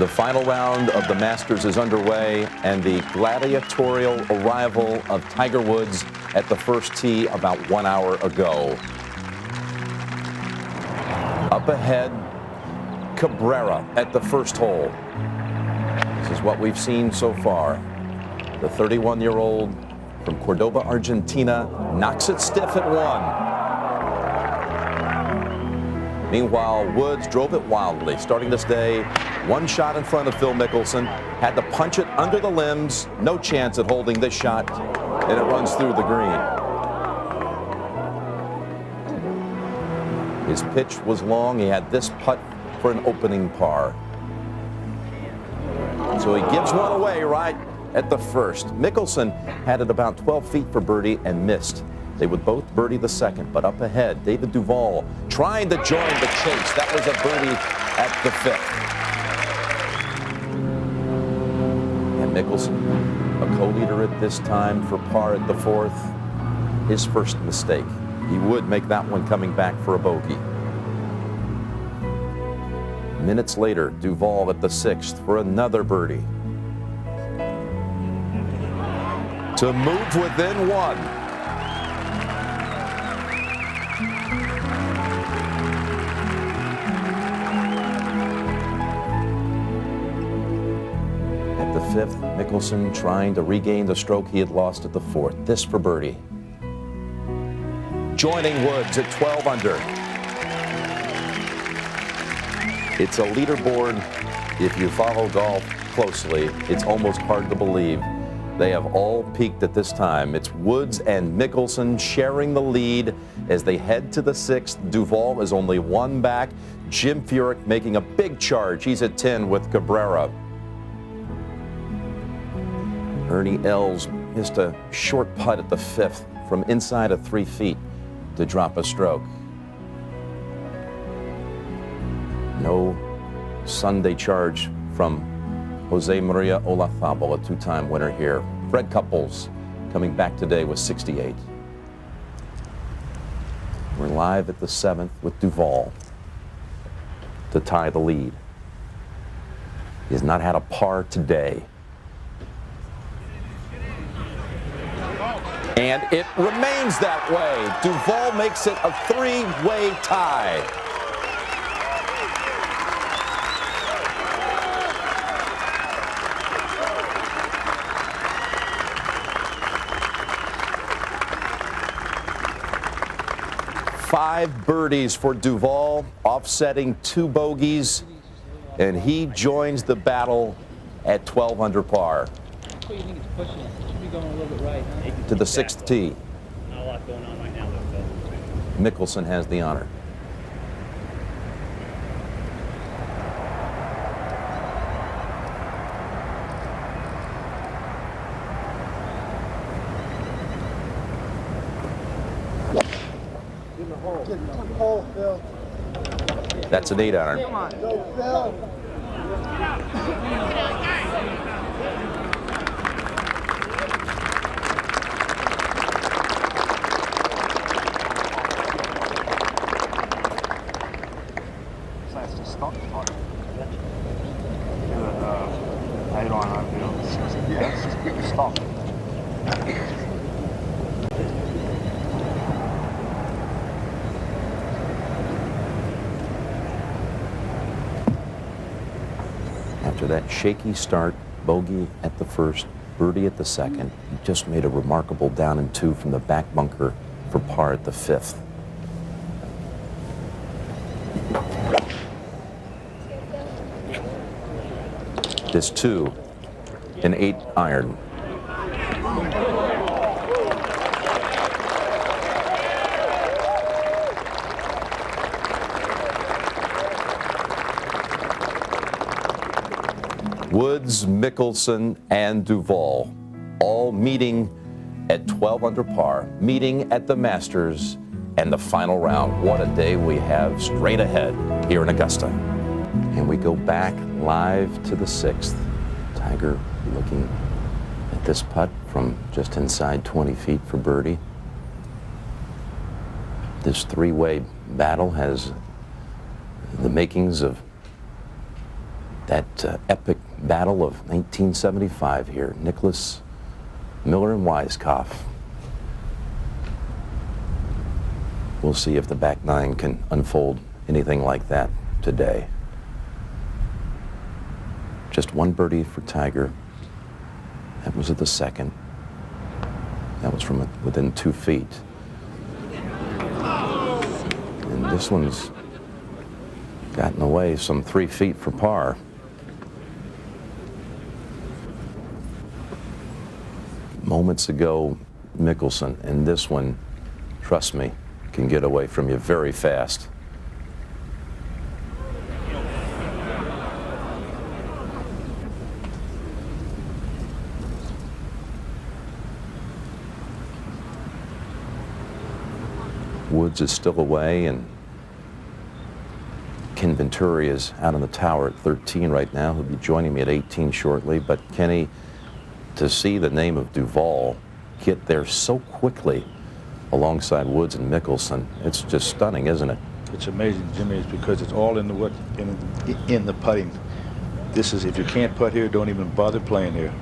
The final round of the Masters is underway, and the gladiatorial arrival of Tiger Woods at the first tee about 1 hour ago. Up ahead, Cabrera at the first hole. This is what we've seen so far. The 31-year-old from Cordoba, Argentina, knocks it stiff at 1. Meanwhile, Woods drove it wildly, starting this day 1 shot in front of Phil Mickelson, had to punch it under the limbs, no chance at holding this shot, and it runs through the green. His pitch was long. He had this putt for an opening par. So he gives one away right at the first. Mickelson had it about 12 feet for birdie and missed. They would both birdie the second, but up ahead, David Duval trying to join the chase. That was a birdie at the 5th. And Mickelson, a co-leader at this time for par at the 4th. His first mistake. He would make that one coming back for a bogey. Minutes later, Duval at the 6th for another birdie. To move within 1. At the 5th, Mickelson trying to regain the stroke he had lost at the 4th. This for birdie. Joining Woods at 12 under. It's a leaderboard. If you follow golf closely, it's almost hard to believe. They have all peaked at this time. It's Woods and Mickelson sharing the lead as they head to the 6th. Duval is only 1 back. Jim Furyk making a big charge. He's at 10 with Cabrera. Ernie Els missed a short putt at the 5th from inside of 3 feet to drop a stroke. No Sunday charge from Jose Maria Olazabal, a 2-time winner here. Fred Couples coming back today with 68. We're live at the 7th with Duval to tie the lead. He has not had a par today. And it remains that way. Duval makes it a 3-way tie. Five birdies for Duval, offsetting 2 bogeys, and he joins the battle at 12 under par. What do you think it's pushing? It should be going a little bit right, huh? To the 6th tee. Not a lot going on right now, though, Phil. Mickelson has the honor. That's an 8-iron. Come on. Go, Phil. That's the stock part. I don't know. Yes, stock. After that shaky start, bogey at the 1st, birdie at the 2nd, he just made a remarkable down and 2 from the back bunker for par at the 5th. This 2, an 8-iron. Woods, Mickelson, and Duval all meeting at 12 under par, meeting at the Masters and the final round. What a day we have straight ahead here in Augusta. And we go back live to the 6th. Tiger looking at this putt from just inside 20 feet for birdie. This 3-way battle has the makings of That epic battle of 1975 here. Nicklaus, Miller, and Weiskopf. We'll see if the back nine can unfold anything like that today. Just one birdie for Tiger. That was at the second. That was from within 2 feet. And this one's gotten away some 3 feet for par. Moments ago, Mickelson, and this one, trust me, can get away from you very fast. Woods is still away, and Ken Venturi is out on the tower at 13 right now. He'll be joining me at 18 shortly. But Kenny, to see the name of Duval get there so quickly alongside Woods and Mickelson, it's just stunning, isn't it? It's amazing, Jimmy. It's because it's all in the putting. This is, if you can't putt here, don't even bother playing here.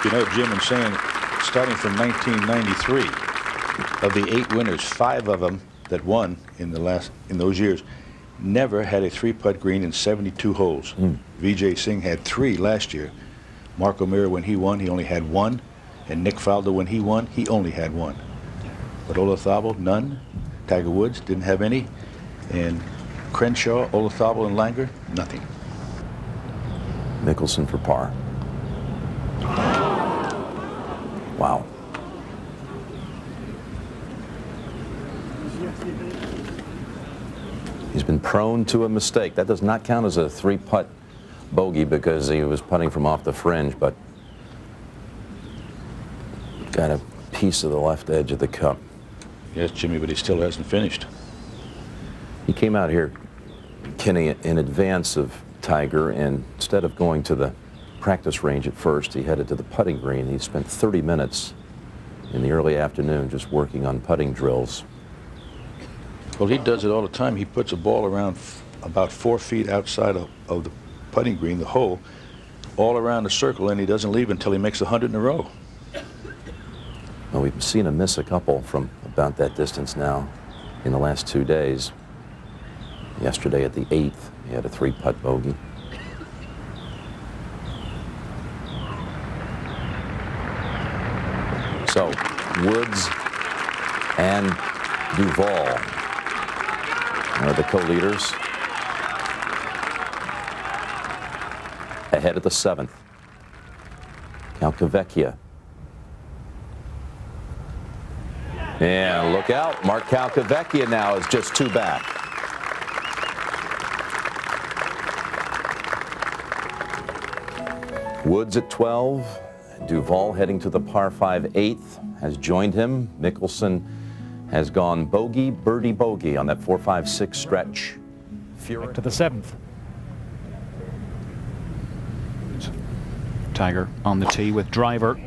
You know, Jim and saying, starting from 1993, of the 8 winners, 5 of them that won in those years never had a 3-putt green in 72 holes. Vijay Singh had 3 last year. Mark O'Meara, when he won, he only had 1, and Nick Faldo, when he won, he only had 1. But Olazabal, none. Tiger Woods didn't have any, and Crenshaw, Olazabal, and Langer, nothing. Mickelson for par. Wow. He's been prone to a mistake. That does not count as a 3-putt bogey because he was putting from off the fringe, but got a piece of the left edge of the cup. Yes, Jimmy, but he still hasn't finished. He came out here, Kenny, in advance of Tiger, and instead of going to the practice range at first, he headed to the putting green. He spent 30 minutes in the early afternoon just working on putting drills. Well, he does it all the time. He puts a ball around about 4 feet outside of the putting green, the hole, all around the circle, and he doesn't leave until he makes 100 in a row. Well, we've seen him miss a couple from about that distance now in the last 2 days. Yesterday at the 8th, he had a 3-putt bogey. So, Woods and Duval are the co-leaders. Ahead at the 7th, Calcavecchia. And look out, Mark Calcavecchia now is just 2 back. Woods at 12. Duval heading to the par 5 8th has joined him. Mickelson has gone bogey, birdie, bogey on that 4-5-6 stretch. Back to the 7th. Tiger on the tee with driver.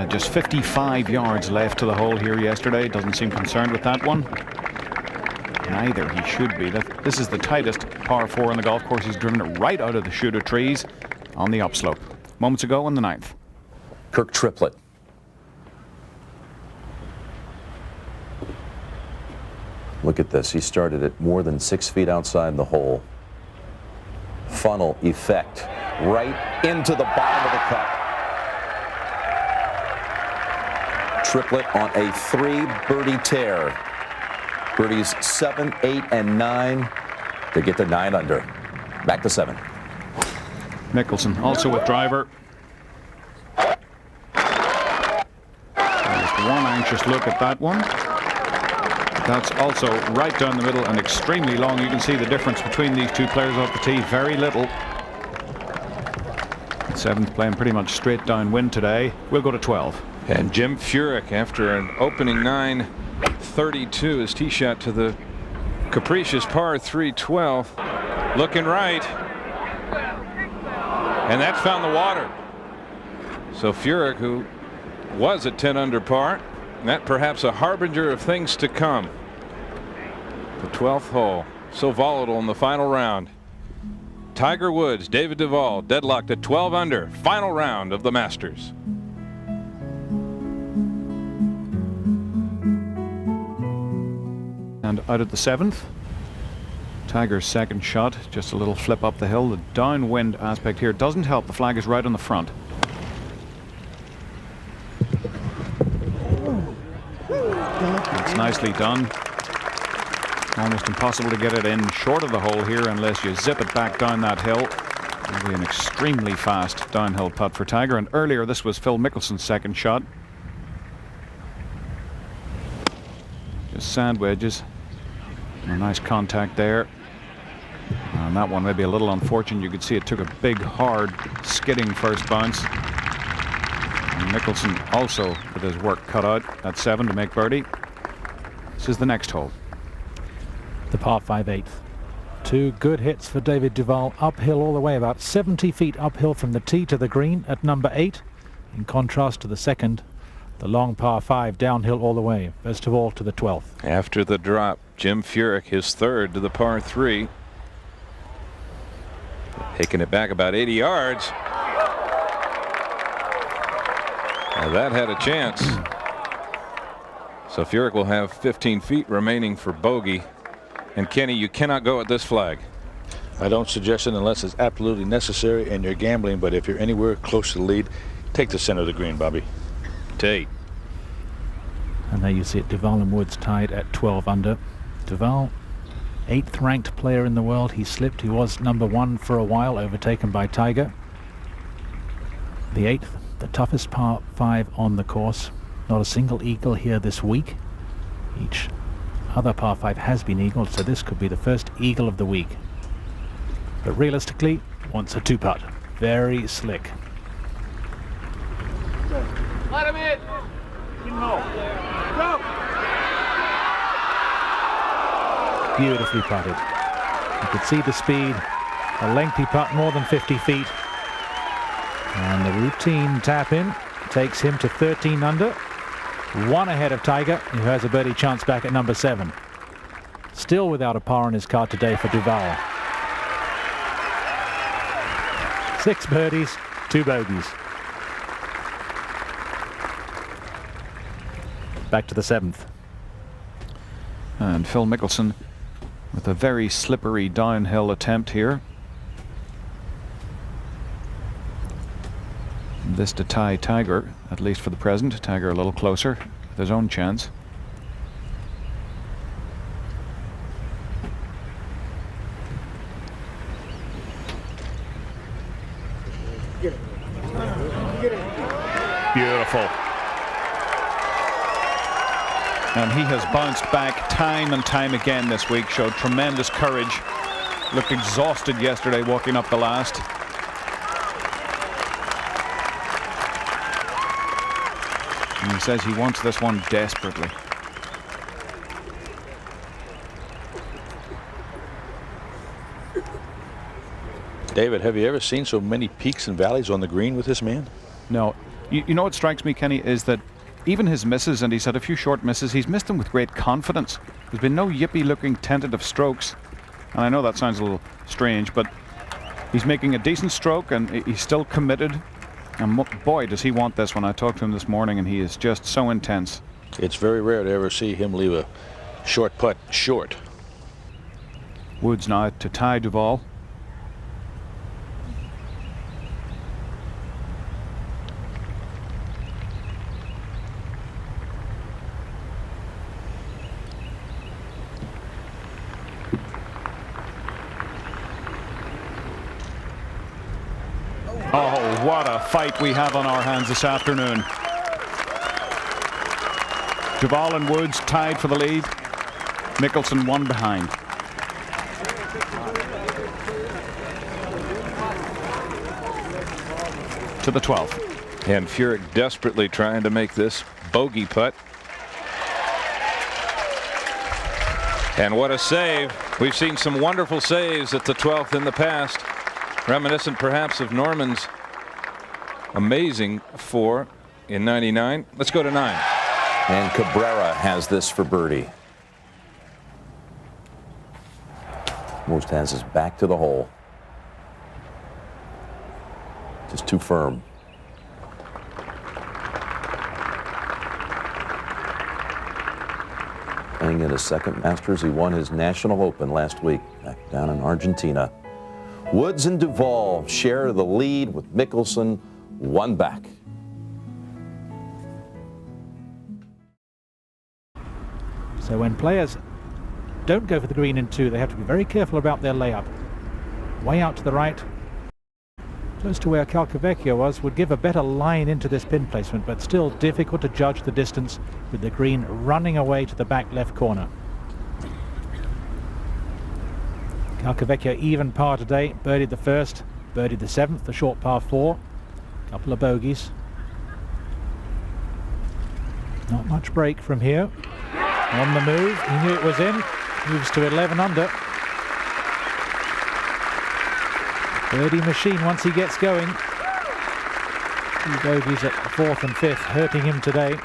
Just 55 yards left to the hole here yesterday. Doesn't seem concerned with that one. Neither he should be. This is the tightest par 4 on the golf course. He's driven it right out of the shoot of trees on the upslope. Moments ago on the 9th. Kirk Triplett. Look at this. He started at more than 6 feet outside the hole. Funnel effect right into the bottom of the cup. Triplett on a 3-birdie tear. Birdies 7, 8, and 9 to get to 9 under. Back to 7. Mickelson also with driver. Just one anxious look at that one. That's also right down the middle and extremely long. You can see the difference between these two players off the tee. Very little. 7th playing pretty much straight downwind today. We'll go to 12. And Jim Furyk, after an opening 9.32, his tee shot to the capricious par 3-12. Looking right. And that found the water. So Furyk, who was at 10 under par, That perhaps a harbinger of things to come. The 12th hole, so volatile in the final round. Tiger Woods, David Duval, deadlocked at 12 under. Final round of the Masters. And out at the 7th, Tiger's second shot, just a little flip up the hill. The downwind aspect here doesn't help. The flag is right on the front. It's nicely done. Almost impossible to get it in short of the hole here unless you zip it back down that hill. It'll be an extremely fast downhill putt for Tiger. And earlier this was Phil Mickelson's second shot. Just sand wedges. A nice contact there. And that one may be a little unfortunate. You could see it took a big, hard, skidding first bounce. And Mickelson also with his work cut out at 7 to make birdie. This is the next hole. The par 5 8th. Two good hits for David Duval, uphill all the way, about 70 feet uphill from the tee to the green at number 8. In contrast to the second, the long par 5 downhill all the way. Best of all to the 12th. After the drop, Jim Furyk, his third to the par 3. Taking it back about 80 yards. Now that had a chance. So Furyk will have 15 feet remaining for bogey. And Kenny, you cannot go at this flag. I don't suggest it unless it's absolutely necessary and you're gambling, but if you're anywhere close to the lead, take the center of the green, Bobby. Tate. And there you see it, Duval and Woods tied at 12 under. Duval, 8th ranked player in the world. He slipped. He was number 1 for a while, overtaken by Tiger. The 8th, the toughest par 5 on the course. Not a single eagle here this week. Each other par 5 has been eagled, so this could be the first eagle of the week. But realistically, wants a 2-putt. Very slick. Let him in. Go. Beautifully putted. You could see the speed. A lengthy putt, more than 50 feet. And the routine tap in takes him to 13 under. 1 ahead of Tiger, who has a birdie chance back at number 7. Still without a par on his card today for Duval. 6 birdies, 2 bogeys. Back to the 7th. And Phil Mickelson with a very slippery downhill attempt here. This to tie Tiger, at least for the present. Tiger a little closer with his own chance. Beautiful. And he has bounced back time and time again this week, showed tremendous courage, looked exhausted yesterday walking up the last. And he says he wants this one desperately. David, have you ever seen so many peaks and valleys on the green with this man? No. You know what strikes me, Kenny, is that even his misses, and he's had a few short misses, he's missed them with great confidence. There's been no yippy-looking tentative strokes. And I know that sounds a little strange, but he's making a decent stroke and he's still committed. And boy, does he want this one. I talked to him this morning and he is just so intense. It's very rare to ever see him leave a short putt short. Woods now to tie Duval. Oh, what a fight we have on our hands this afternoon. Duval and Woods tied for the lead. Mickelson 1 behind. To the 12th. And Furyk desperately trying to make this bogey putt. And what a save. We've seen some wonderful saves at the 12th in the past. Reminiscent perhaps of Norman's amazing 4 in '99. Let's go to 9. And Cabrera has this for birdie. Most has his back to the hole. Just too firm. Playing in his second Masters, he won his National Open last week back down in Argentina. Woods and Duval share the lead with Mickelson one back. So when players don't go for the green in 2, they have to be very careful about their layup. Way out to the right, close to where Calcavecchio was, would give a better line into this pin placement, but still difficult to judge the distance with the green running away to the back left corner. Calcavecchio even par today, birdied the first, birdied the 7th, the short par 4, couple of bogeys. Not much break from here. On the move, he knew it was in, moves to 11 under. Birdie machine once he gets going. 2 bogeys at the 4th and 5th, hurting him today.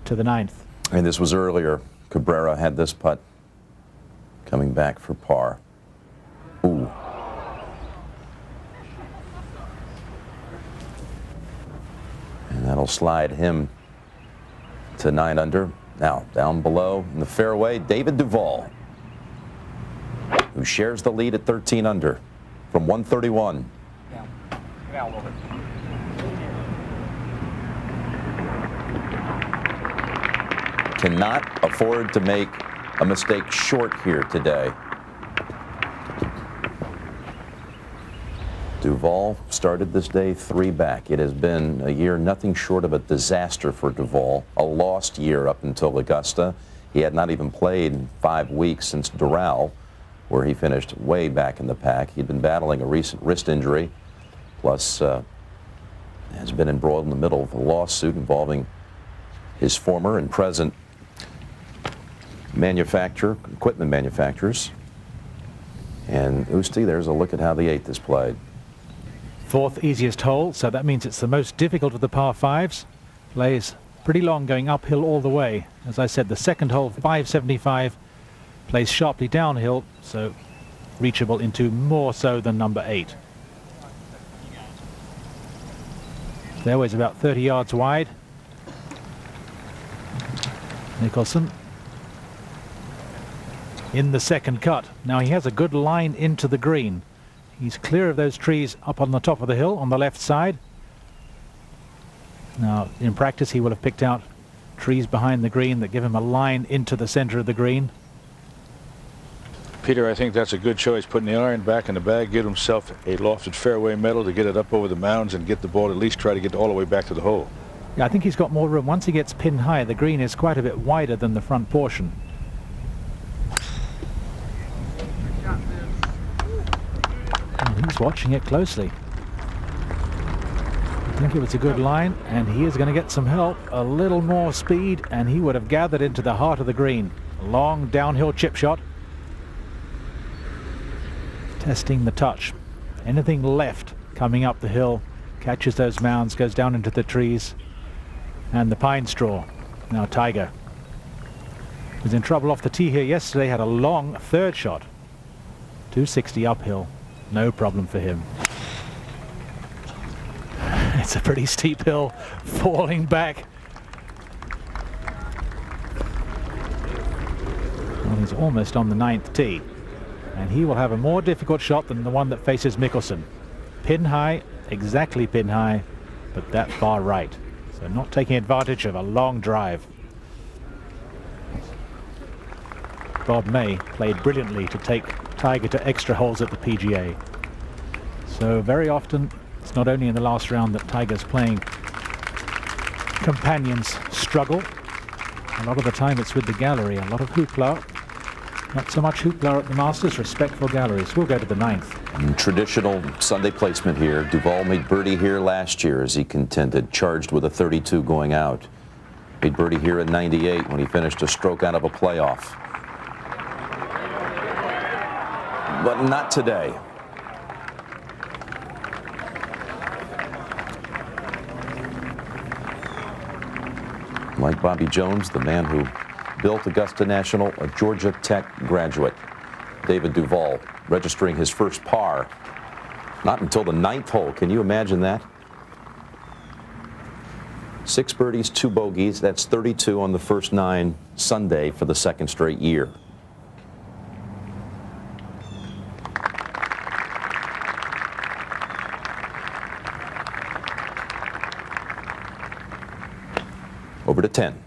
To the 9th. And this was earlier. Cabrera had this putt coming back for par. Ooh. And that'll slide him to 9 under. Now down below in the fairway, David Duval, who shares the lead at 13 under from 131. Cannot afford to make a mistake short here today. Duval started this day 3 back. It has been a year nothing short of a disaster for Duval. A lost year up until Augusta. He had not even played in 5 weeks since Doral, where he finished way back in the pack. He'd been battling a recent wrist injury, plus has been embroiled in the middle of a lawsuit involving his former and present equipment manufacturers. And Usti, there's a look at how the 8th is played. 4th easiest hole, so that means it's the most difficult of the par 5s. Plays pretty long, going uphill all the way. As I said, the 2nd hole, 575, plays sharply downhill, so reachable into more so than number 8. Fairway's about 30 yards wide. Mickelson in the 2nd cut. Now he has a good line into the green. He's clear of those trees up on the top of the hill on the left side. Now in practice he will have picked out trees behind the green that give him a line into the center of the green. Peter, I think that's a good choice, putting the iron back in the bag, get himself a lofted fairway medal to get it up over the mounds and get the ball, at least try to get all the way back to the hole. Yeah, I think he's got more room. Once he gets pin high, the green is quite a bit wider than the front portion. And he's watching it closely. I think it was a good line, and he is going to get some help. A little more speed, and he would have gathered into the heart of the green. A long downhill chip shot. Testing the touch. Anything left coming up the hill catches those mounds, goes down into the trees and the pine straw. Now Tiger was in trouble off the tee here yesterday, had a long 3rd shot. 260 uphill, no problem for him. It's a pretty steep hill, falling back. Well, he's almost on the 9th tee, and he will have a more difficult shot than the one that faces Mickelson. Pin high, exactly pin high, but that far right. So not taking advantage of a long drive. Bob May played brilliantly to take Tiger to extra holes at the PGA. So very often, it's not only in the last round that Tiger's playing companions struggle. A lot of the time it's with the gallery, a lot of hoopla. Not so much hoopla at the Masters, respectful galleries. We'll go to the 9th. Traditional Sunday placement here. Duval made birdie here last year as he contended, charged with a 32 going out. Made birdie here in 98 when he finished a stroke out of a playoff. But not today. Like Bobby Jones, the man who built Augusta National, a Georgia Tech graduate. David Duval registering his first par not until the 9th hole. Can you imagine that? 6 birdies, 2 bogeys. That's 32 on the first 9 Sunday for the 2nd straight year. Over to 10.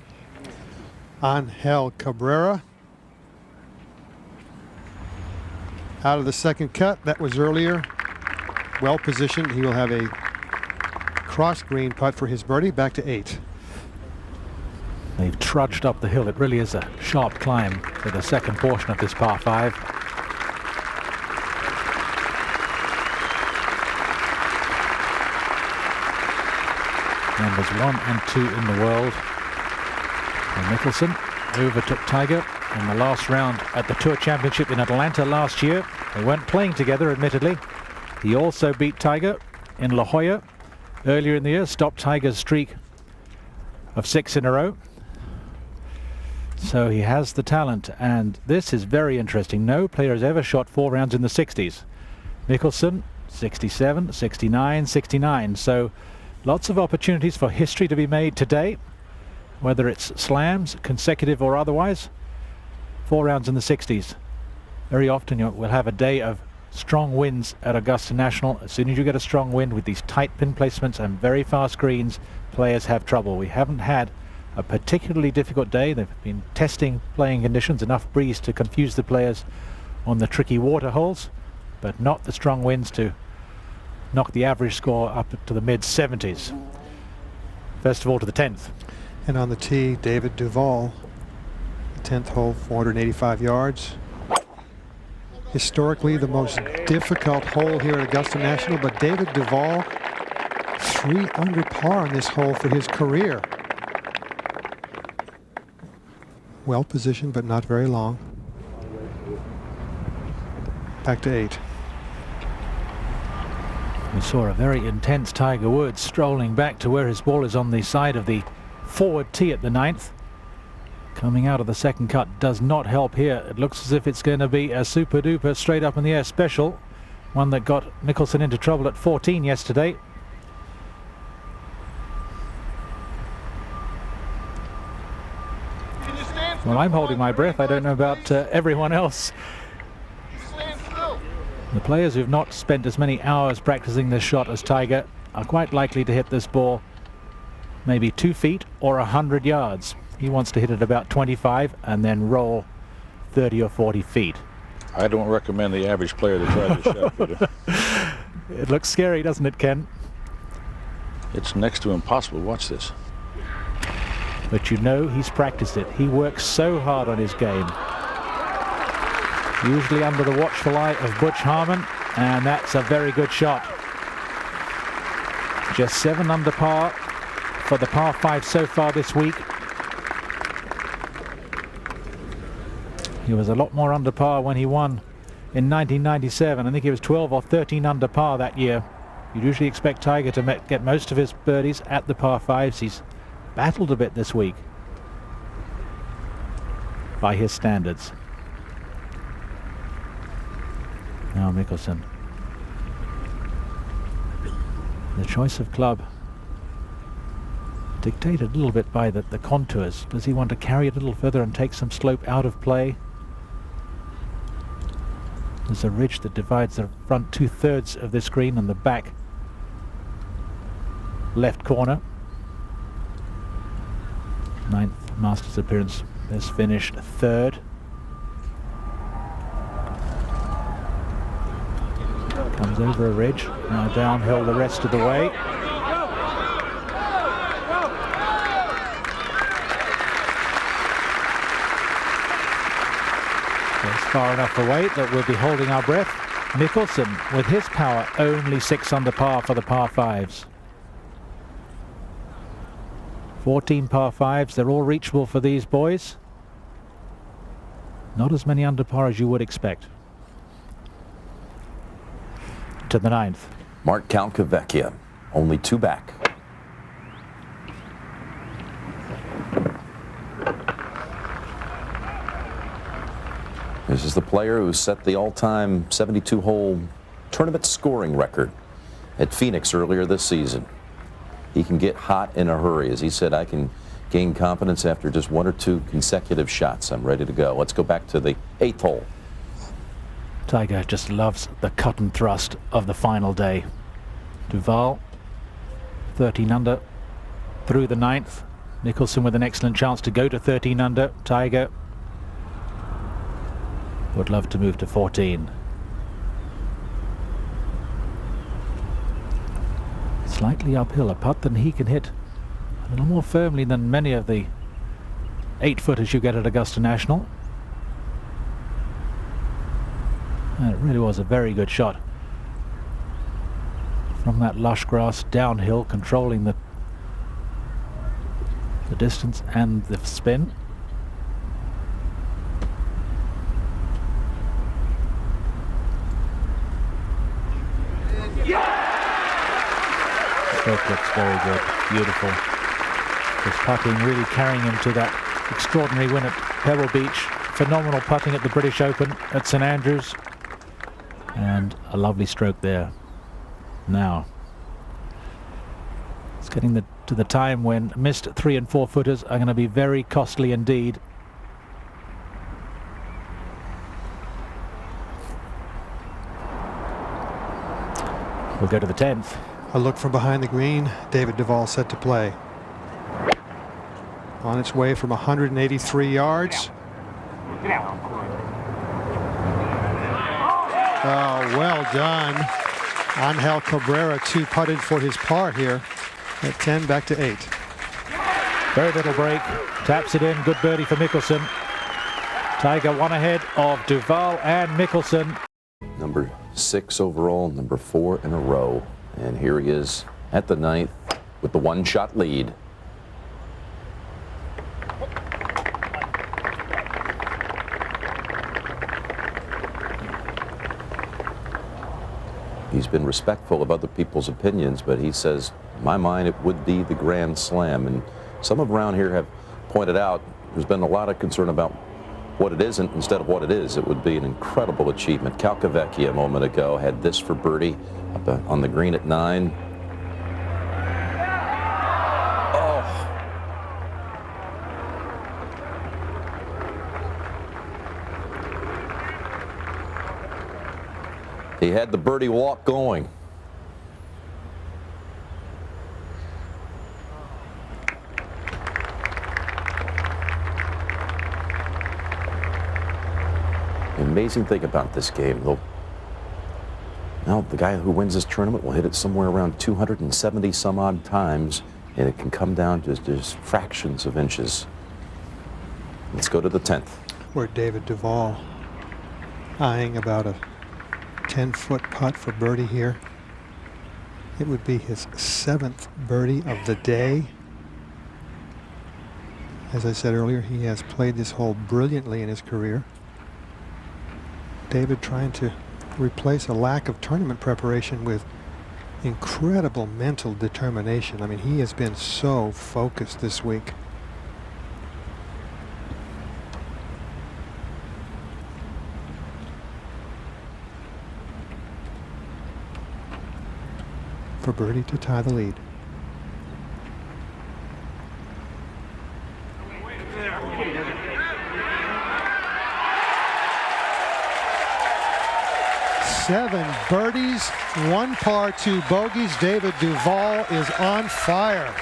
Angel Cabrera. Out of the second cut. That was earlier. Well positioned. He will have a cross green putt for his birdie. Back to 8. They've trudged up the hill. It really is a sharp climb for the second portion of this par 5. Numbers 1 and 2 in the world. And Mickelson overtook Tiger in the last round at the Tour Championship in Atlanta last year. They weren't playing together, admittedly. He also beat Tiger in La Jolla earlier in the year, stopped Tiger's streak of 6 in a row. So he has the talent, and this is very interesting. No player has ever shot 4 rounds in the 60s. Mickelson, 67, 69, 69. So lots of opportunities for history to be made today, whether it's slams, consecutive or otherwise. 4 rounds in the 60s. Very often we'll have a day of strong winds at Augusta National. As soon as you get a strong wind with these tight pin placements and very fast greens, players have trouble. We haven't had a particularly difficult day. They've been testing playing conditions, enough breeze to confuse the players on the tricky water holes, but not the strong winds to knock the average score up to the mid-70s. First of all, to the 10th. And on the tee, David Duval. The 10th hole, 485 yards. Historically the most difficult hole here at Augusta National, but David Duval 3 under par on this hole for his career. Well positioned, but not very long. Back to 8. We saw a very intense Tiger Woods strolling back to where his ball is on the side of the forward tee at the 9th. Coming out of the second cut does not help here. It looks as if it's going to be a super duper straight up in the air special. One that got Mickelson into trouble at 14 yesterday. Well, I'm holding my breath. I don't know about everyone else. The players who've not spent as many hours practicing this shot as Tiger are quite likely to hit this ball maybe 2 feet or 100 yards. He wants to hit it about 25 and then roll 30 or 40 feet. I don't recommend the average player to try this shot, Peter. It looks scary, doesn't it, Ken? It's next to impossible. Watch this. But you know he's practiced it. He works so hard on his game. Usually under the watchful eye of Butch Harmon, and that's a very good shot. Just 7 under par for the par 5 so far this week. He was a lot more under par when he won in 1997. I think he was 12 or 13 under par that year. You'd usually expect Tiger to get most of his birdies at the par 5s. He's battled a bit this week by his standards. Now Mickelson. The choice of club dictated a little bit by the contours. Does he want to carry it a little further and take some slope out of play? There's a ridge that divides the front 2/3 of this green and the back left corner. 9th Masters appearance has finished 3rd. Comes over a ridge, now downhill the rest of the way. It's far enough away that we'll be holding our breath. Mickelson, with his power, only 6 under par for the par 5s. 14 par 5s, they're all reachable for these boys. Not as many under par as you would expect. To the 9th. Mark Calcavecchia, only 2 back. This is the player who set the all-time 72-hole tournament scoring record at Phoenix earlier this season. He can get hot in a hurry. As he said, I can gain confidence after just 1 or 2 consecutive shots. I'm ready to go. Let's go back to the 8th hole. Tiger just loves the cut and thrust of the final day. Duval, 13 under through the 9th. Mickelson with an excellent chance to go to 13 under. Tiger would love to move to 14. Slightly uphill, a putt than he can hit a little more firmly than many of the 8-footers you get at Augusta National. And it really was a very good shot from that lush grass downhill, controlling the distance and the spin. Stroke looks very good, beautiful. His putting really carrying him to that extraordinary win at Pebble Beach. Phenomenal putting at the British Open at St Andrews. And a lovely stroke there. Now, it's getting to the time when missed 3- and 4-footers are going to be very costly indeed. We'll go to the 10th. A look from behind the green. David Duval set to play. On its way from 183 yards. Oh, well done. Angel Cabrera 2-putted for his par here at 10, back to 8. Very little break. Taps it in. Good birdie for Mickelson. Tiger 1 ahead of Duval and Mickelson. Number 6 overall, number 4 in a row. And here he is at the 9th with the 1-shot lead. He's been respectful of other people's opinions, but he says, in my mind, it would be the Grand Slam. And some around here have pointed out there's been a lot of concern about what it isn't instead of what it is. It would be an incredible achievement. Calcavecchia a moment ago had this for birdie up on the green at 9. He had the birdie walk going. The amazing thing about this game, now the guy who wins this tournament will hit it somewhere around 270 some odd times, and it can come down to just fractions of inches. Let's go to the 10th. Where David Duval eyeing about a 10-foot putt for birdie here. It would be his 7th birdie of the day. As I said earlier, he has played this hole brilliantly in his career. David trying to replace a lack of tournament preparation with incredible mental determination. I mean, he has been so focused this week. For birdie to tie the lead. Seven birdies, 1 par, 2 bogeys. David Duval is on fire.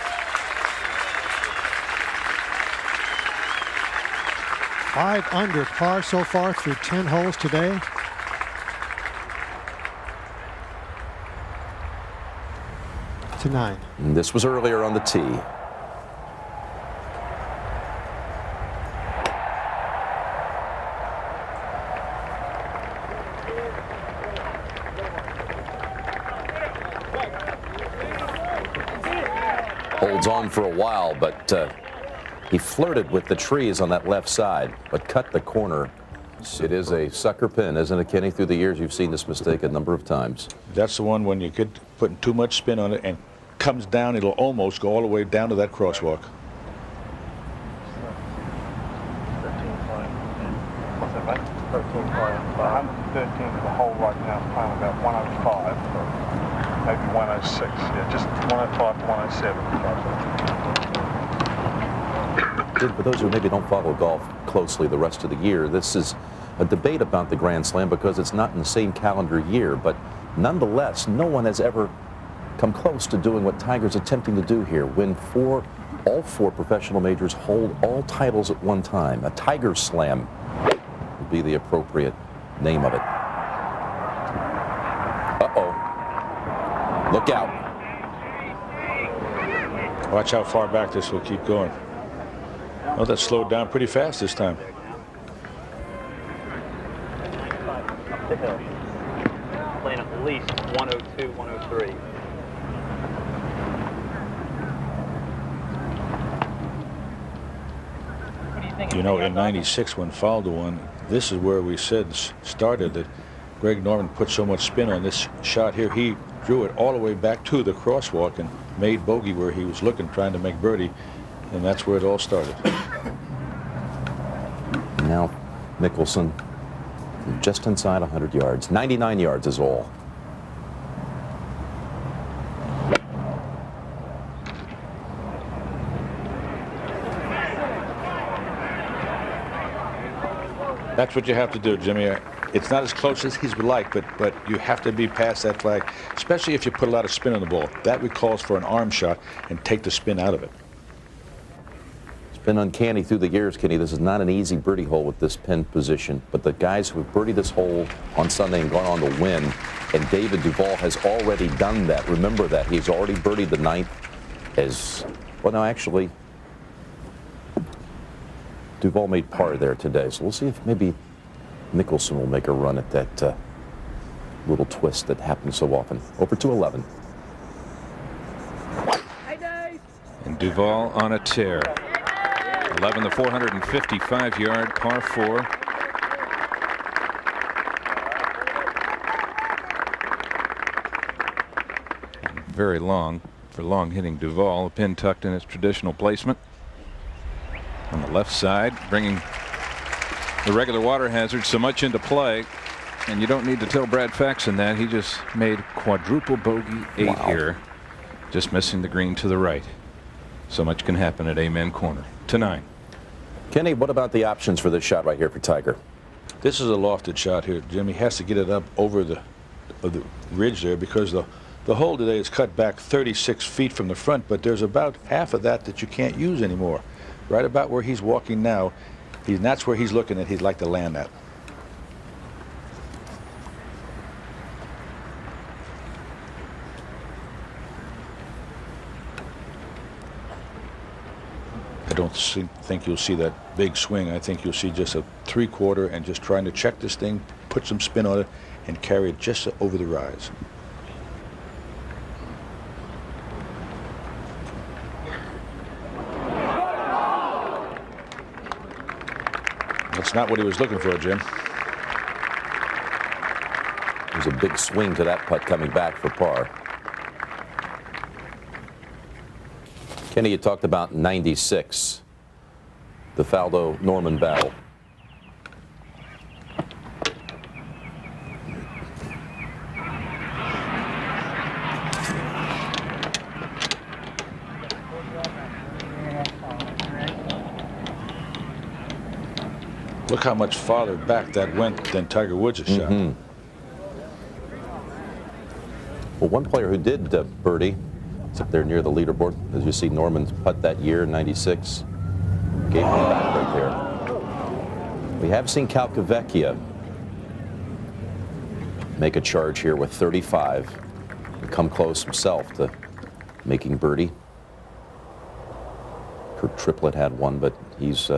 5 under par so far through 10 holes today. To 9. And this was earlier on the tee. Holds on for a while, but he flirted with the trees on that left side, but cut the corner. It is a sucker pin, isn't it, Kenny? Through the years, you've seen this mistake a number of times. That's the one when you get putting too much spin on it and comes down, it'll almost go all the way down to that crosswalk. under, mate. 113 to the hole right now, playing about 105, or maybe 106. Yeah, just 105 to 107. For those who maybe don't follow golf closely the rest of the year, this is a debate about the Grand Slam because it's not in the same calendar year, but nonetheless, no one has ever come close to doing what Tiger's attempting to do here, win all four professional majors, hold all titles at one time. A Tiger Slam would be the appropriate name of it. Uh-oh. Look out. Watch how far back this will keep going. Oh, that slowed down pretty fast this time. Up the hill. Playing at least 102, 103. You know, in '96 when Faldo won, this is where we said started that Greg Norman put so much spin on this shot here. He drew it all the way back to the crosswalk and made bogey where he was looking, trying to make birdie, and that's where it all started. Now Mickelson just inside 100 yards. 99 yards is all. That's what you have to do, Jimmy. It's not as close as he would like, but you have to be past that flag, especially if you put a lot of spin on the ball. That recalls for an arm shot and take the spin out of it. It's been uncanny through the years, Kenny. This is not an easy birdie hole with this pin position, but the guys who have birdied this hole on Sunday and gone on to win, and David Duval has already done that. Remember that. He's already birdied the ninth as, well, no, actually, Duval made par there today, so we'll see if maybe Mickelson will make a run at that little twist that happens so often. Over to 11. And Duval on a tear. 11, the 455-yard par 4. Very long for long hitting Duval. A pin tucked in its traditional placement on the left side, bringing the regular water hazard so much into play. And you don't need to tell Brad Faxon that. He just made quadruple bogey 8 here, just missing the green to the right. So much can happen at Amen Corner. To 9. Kenny, what about the options for this shot right here for Tiger? This is a lofted shot here, Jim. He has to get it up over the ridge there because the hole today is cut back 36 feet from the front, but there's about half of that you can't use anymore. Right about where he's walking now, that's where he's looking at. He'd like to land at. I don't think you'll see that big swing. I think you'll see just a 3/4 and just trying to check this thing, put some spin on it, and carry it just over the rise. That's not what he was looking for, Jim. There's a big swing to that putt coming back for par. Kenny, you talked about '96, the Faldo-Norman battle. Look how much farther back that went than Tiger Woods' shot. Well, one player who did birdie, it's up there near the leaderboard, as you see Norman's putt that year in '96. Gave one back right there. We have seen Calcavecchia make a charge here with 35 and come close himself to making birdie. Kurt Triplett had one, but he's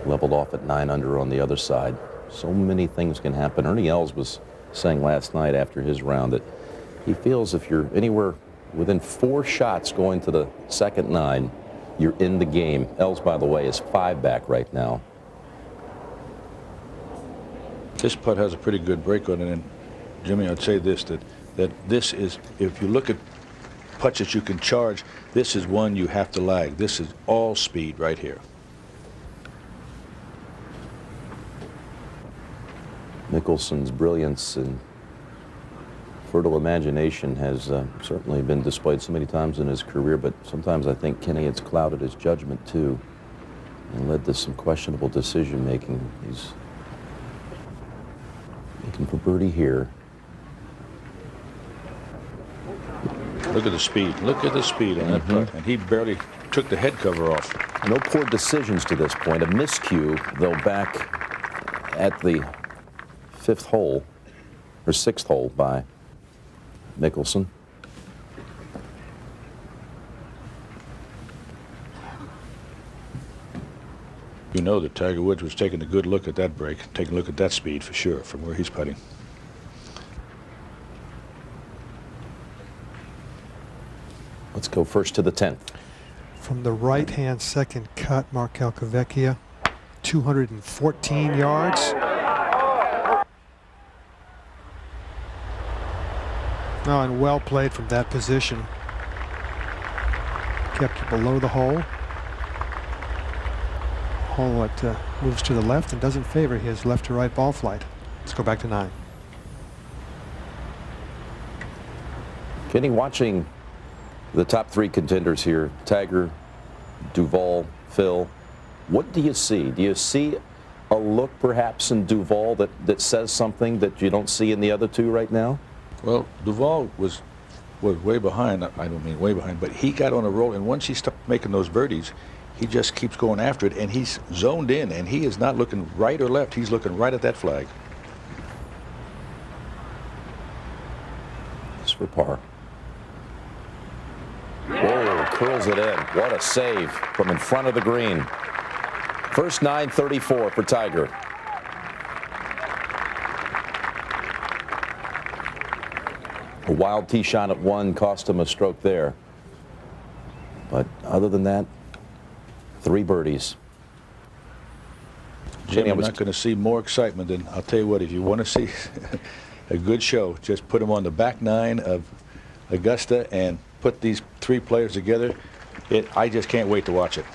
leveled off at 9 under on the other side. So many things can happen. Ernie Els was saying last night after his round that he feels if you're anywhere within 4 shots going to the second 9, you're in the game. Els, by the way, is 5 back right now. This putt has a pretty good break on it, and Jimmy, I'd say this, that this is, if you look at putts that you can charge, this is one you have to lag. This is all speed right here. Mickelson's brilliance and fertile imagination has certainly been displayed so many times in his career, but sometimes I think, Kenny, it's clouded his judgment too and led to some questionable decision making. He's looking for birdie here. Look at the speed. Look at the speed on that putt. And he barely took the head cover off. No poor decisions to this point. A miscue, though, back at the fifth hole, or sixth hole by Mickelson. You know that Tiger Woods was taking a good look at that break, taking a look at that speed for sure from where he's putting. Let's go first to the 10th. From the right-hand second cut, Mark Calcavecchia, 214 yards. Oh, and well played from that position. Kept it below the hole. Hole that moves to the left and doesn't favor his left to right ball flight. Let's go back to 9. Kenny, watching the top 3 contenders here, Tiger, Duval, Phil, what do you see? Do you see a look perhaps in Duval that says something that you don't see in the other 2 right now? Well, Duval was way behind. I don't mean way behind, but he got on a roll, and once he stopped making those birdies, he just keeps going after it, and he's zoned in, and he is not looking right or left. He's looking right at that flag. It's for par. Whoa, curls it in. What a save from in front of the green. First 934 for Tiger. A wild tee shot at 1 cost him a stroke there. But other than that, 3 birdies. Jim, I'm not going to see more excitement than, I'll tell you what, if you want to see a good show, just put him on the back 9 of Augusta and put these 3 players together. I just can't wait to watch it.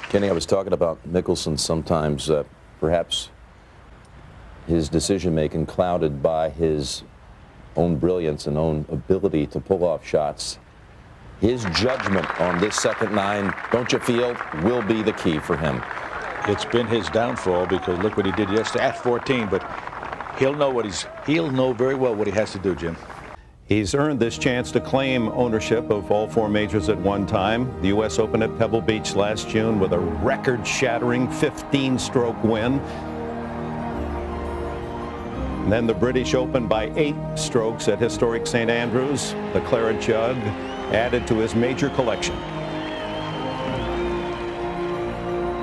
Kenny, I was talking about Mickelson sometimes, perhaps his decision-making clouded by his own brilliance and own ability to pull off shots. His judgment on this second 9, don't you feel, will be the key for him? It's been his downfall because look what he did yesterday at 14, but he'll know very well what he has to do, Jim. He's earned this chance to claim ownership of all 4 majors at one time. The U.S. Open at Pebble Beach last June with a record-shattering 15-stroke win. And then the British Open by 8 strokes at historic St. Andrews. The Claret Jug added to his major collection.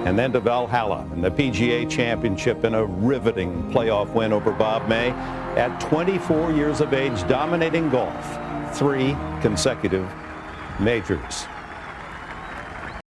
And then to Valhalla and the PGA Championship in a riveting playoff win over Bob May. At 24 years of age, dominating golf, 3 consecutive majors.